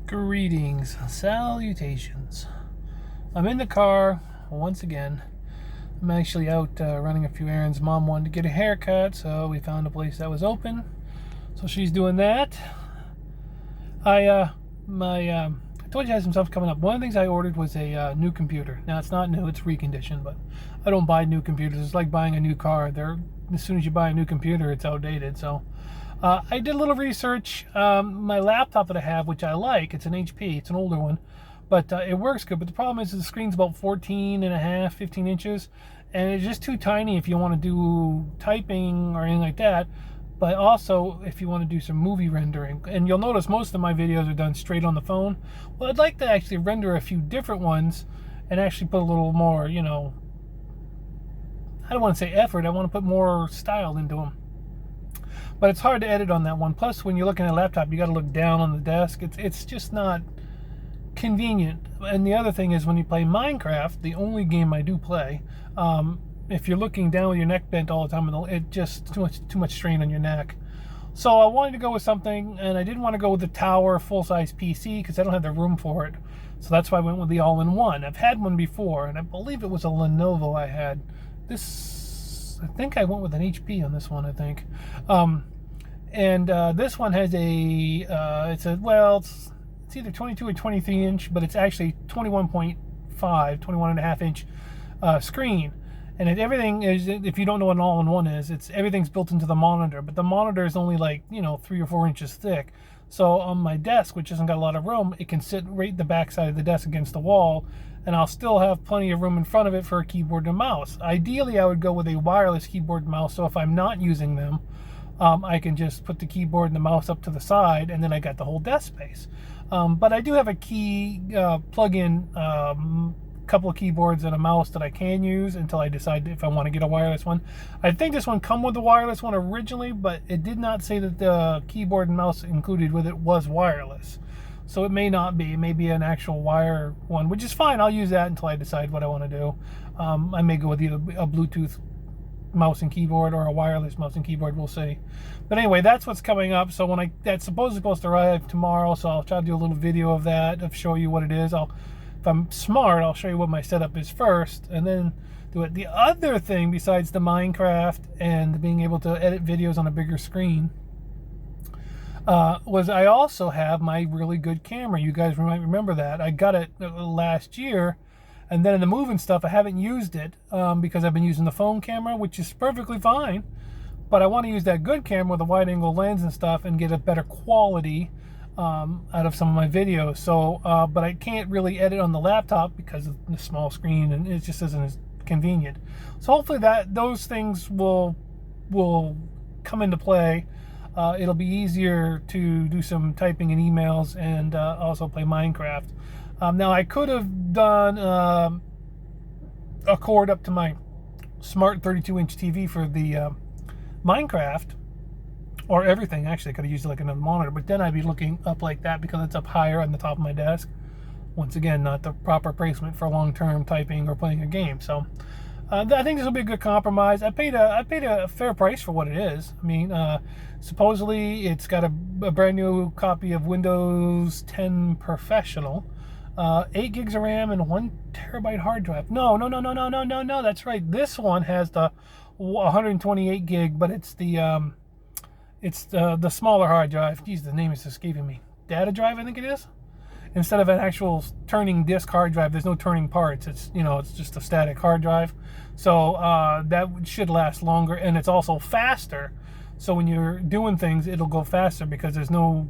Greetings, salutations. I'm in the car once again. I'm actually out running a few errands. Mom wanted to get a haircut, so we found a place that was open. So she's doing that. I told you I had some stuff coming up. One of the things I ordered was a new computer. Now it's not new; it's reconditioned. But I don't buy new computers. It's like buying a new car. As soon as you buy a new computer, it's outdated. So I did a little research. My laptop that I have, which I like, it's an HP. It's an older one, but it works good. But the problem is the screen's about 14 and a half, 15 inches, and it's just too tiny if you want to do typing or anything like that. But also if you want to do some movie rendering. And you'll notice most of my videos are done straight on the phone. Well, I'd like to actually render a few different ones and actually put a little more, I don't want to say effort. I want to put more style into them. But it's hard to edit on that one. Plus, when you're looking at a laptop, you got to look down on the desk. It's just not convenient. And the other thing is when you play Minecraft, the only game I do play, if you're looking down with your neck bent all the time, it just too much strain on your neck. So I wanted to go with something, and I didn't want to go with the tower full-size PC because I don't have the room for it. So that's why I went with the all-in-one. I've had one before, and I believe it was a Lenovo I had. I think I went with an HP on this one, I think. This one has it's either 22 or 23 inch, but it's actually 21 and a half inch screen. And everything is, if you don't know what an all-in-one is, everything's built into the monitor, but the monitor is only 3 or 4 inches thick. So on my desk, which hasn't got a lot of room, it can sit right the back side of the desk against the wall, and I'll still have plenty of room in front of it for a keyboard and a mouse. Ideally, I would go with a wireless keyboard and mouse, so if I'm not using them, I can just put the keyboard and the mouse up to the side, and then I got the whole desk space. But I do have a key plug-in couple of keyboards and a mouse that I can use until I decide if I want to get a wireless one. I think this one come with the wireless one originally, but it did not say that the keyboard and mouse included with it was wireless. So it may not be. It may be an actual wire one, which is fine. I'll use that until I decide what I want to do. I may go with either a Bluetooth mouse and keyboard or a wireless mouse and keyboard. We'll see. But anyway, that's what's coming up. So that's supposed to arrive tomorrow, so I'll try to do a little video of that, of show you what it is. If I'm smart, I'll show you what my setup is first, and then do it. The other thing, besides the Minecraft and being able to edit videos on a bigger screen, was I also have my really good camera. You guys might remember that. I got it last year, and then in the moving stuff, I haven't used it because I've been using the phone camera, which is perfectly fine. But I want to use that good camera with a wide-angle lens and stuff and get a better quality out of some of my videos. So, but I can't really edit on the laptop because of the small screen, and it just isn't as convenient. So hopefully those things will come into play. It'll be easier to do some typing and emails and also play Minecraft. Now I could have done a cord up to my smart 32-inch TV for the Minecraft, or everything. Actually, I could have used it like another monitor, but then I'd be looking up like that because it's up higher on the top of my desk. Once again, not the proper placement for long-term typing or playing a game. So I think this will be a good compromise. I paid a fair price for what it is. I mean, supposedly it's got a brand new copy of Windows 10 Professional, 8 gigs of RAM and 1 terabyte hard drive. No, that's right. This one has the 128 gig, but it's the smaller hard drive. Geez, the name is escaping me. Data drive, I think it is. Instead of an actual turning disk hard drive, there's no turning parts. It's just a static hard drive. So that should last longer, and it's also faster. So when you're doing things, it'll go faster because there's no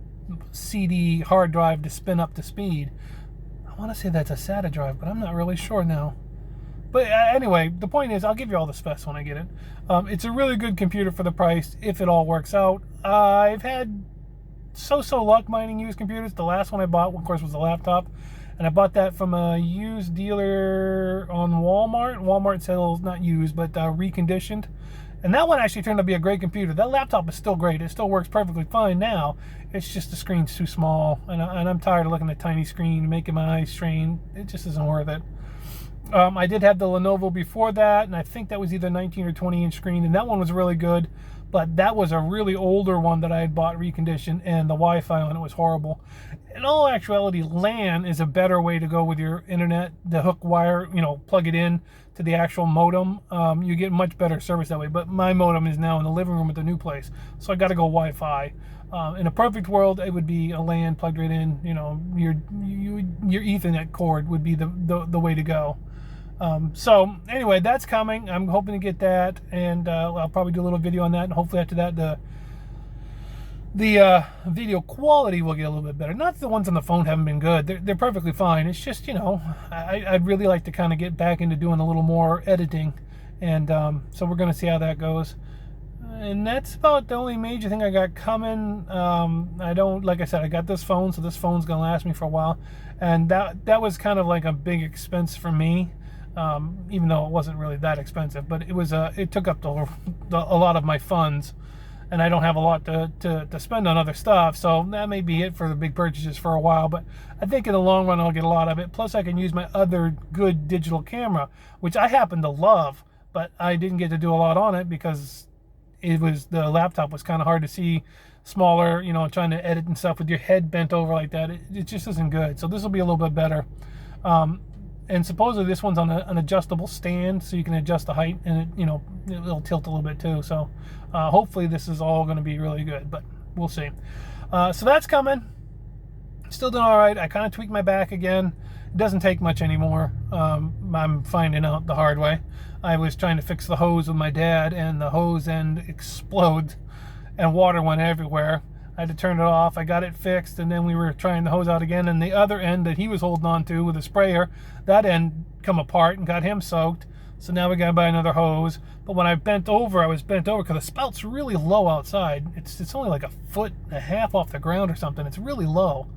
CD hard drive to spin up to speed. I want to say that's a SATA drive, but I'm not really sure now. But anyway, the point is, I'll give you all the specs when I get it. It's a really good computer for the price, if it all works out. I've had so-so luck mining used computers. The last one I bought, of course, was a laptop. And I bought that from a used dealer on Walmart. Walmart sells, not used, but reconditioned. And that one actually turned out to be a great computer. That laptop is still great. It still works perfectly fine now. It's just the screen's too small. And I'm tired of looking at a tiny screen, making my eyes strain. It just isn't worth it. I did have the Lenovo before that, and I think that was either 19 or 20 inch screen, and that one was really good. but that was a really older one that I had bought reconditioned, and the Wi-Fi on it was horrible. In all actuality, LAN is a better way to go with your internet. The hook wire, you know, plug it in to the actual modem. You get much better service that way, but my modem is now in the living room at the new place, so I got to go Wi-Fi. In a perfect world, it would be a LAN plugged right in. You know, your Ethernet cord would be the way to go. So anyway, that's coming. I'm hoping to get that, and I'll probably do a little video on that, and hopefully after that the video quality will get a little bit better. Not that the ones on the phone haven't been good. They're perfectly fine. It's just, you know, I'd really like to kind of get back into doing a little more editing, and so we're going to see how that goes. And that's about the only major thing I got coming. I don't, like I said, I got this phone, so this phone's going to last me for a while, and that was kind of like a big expense for me. Even though it wasn't really that expensive, but it was it took up a lot of my funds, and I don't have a lot to spend on other stuff, so that may be it for the big purchases for a while. But I think in the long run I'll get a lot of it. Plus I can use my other good digital camera, which I happen to love, but I didn't get to do a lot on it because the laptop was kind of hard to see, smaller, you know, trying to edit and stuff with your head bent over like that. It just isn't good. So this will be a little bit better. And supposedly this one's on an adjustable stand, so you can adjust the height, and it, you know, it'll tilt a little bit too. So hopefully this is all going to be really good, but we'll see. So that's coming. Still doing all right. I kind of tweaked my back again. It doesn't take much anymore. I'm finding out the hard way. I was trying to fix the hose with my dad, and the hose end explodes, and water went everywhere. I had to turn it off. I got it fixed, and then we were trying the hose out again, and the other end that he was holding on to with a sprayer, that end come apart and got him soaked. So now we got to buy another hose. But when I bent over, I was bent over because the spout's really low outside. It's only like 1.5 feet off the ground or something. It's really low.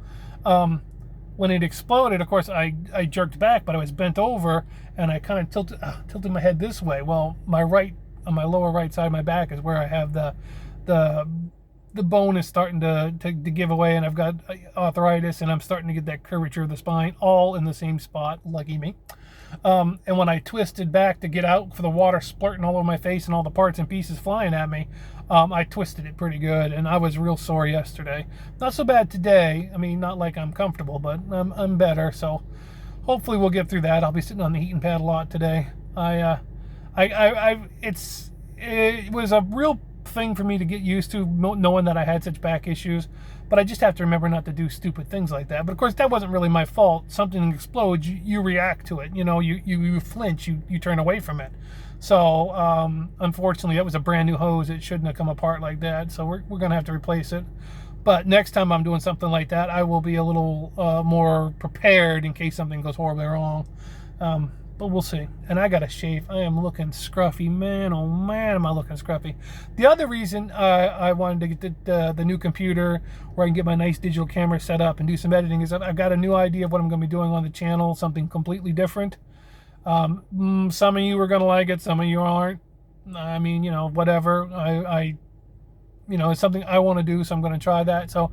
When it exploded, of course, I jerked back, but I was bent over, and I kind of tilted my head this way. Well, on my lower right side of my back is where I have the bone is starting to give away, and I've got arthritis, and I'm starting to get that curvature of the spine all in the same spot. Lucky me. And when I twisted back to get out for the water splurting all over my face and all the parts and pieces flying at me, I twisted it pretty good, and I was real sore yesterday. Not so bad today. I mean, not like I'm comfortable, but I'm better. So hopefully we'll get through that. I'll be sitting on the heating pad a lot today. It was a real thing for me to get used to, knowing that I had such back issues, but I just have to remember not to do stupid things like that. But of course that wasn't really my fault. Something explodes, you react to it, you know, you flinch, you turn away from it. So unfortunately that was a brand new hose. It shouldn't have come apart like that, so we're gonna have to replace it. But next time I'm doing something like that, I will be a little more prepared in case something goes horribly wrong. But we'll see. And I got to shave. I am looking scruffy, man. Oh man, am I looking scruffy. The other reason I wanted to get the new computer where I can get my nice digital camera set up and do some editing is that I've got a new idea of what I'm going to be doing on the channel, something completely different. Some of you are going to like it, some of you aren't. I mean, you know, whatever. You know, it's something I want to do, so I'm going to try that. So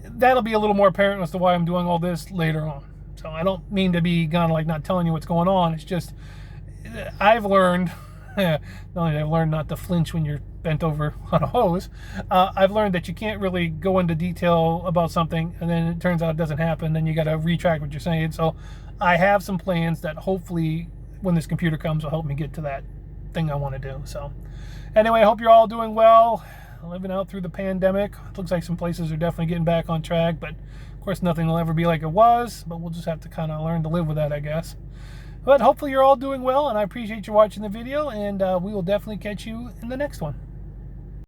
that'll be a little more apparent as to why I'm doing all this later on. So I don't mean to be kind of like not telling you what's going on. It's just I've learned, not only I've learned not to flinch when you're bent over on a hose, I've learned that you can't really go into detail about something and then it turns out it doesn't happen. Then you got to retract what you're saying. So I have some plans that hopefully when this computer comes will help me get to that thing I want to do. So anyway, I hope you're all doing well, living out through the pandemic. It looks like some places are definitely getting back on track, but of course nothing will ever be like it was, but we'll just have to kind of learn to live with that, I guess. But hopefully you're all doing well, and I appreciate you watching the video, and we will definitely catch you in the next one.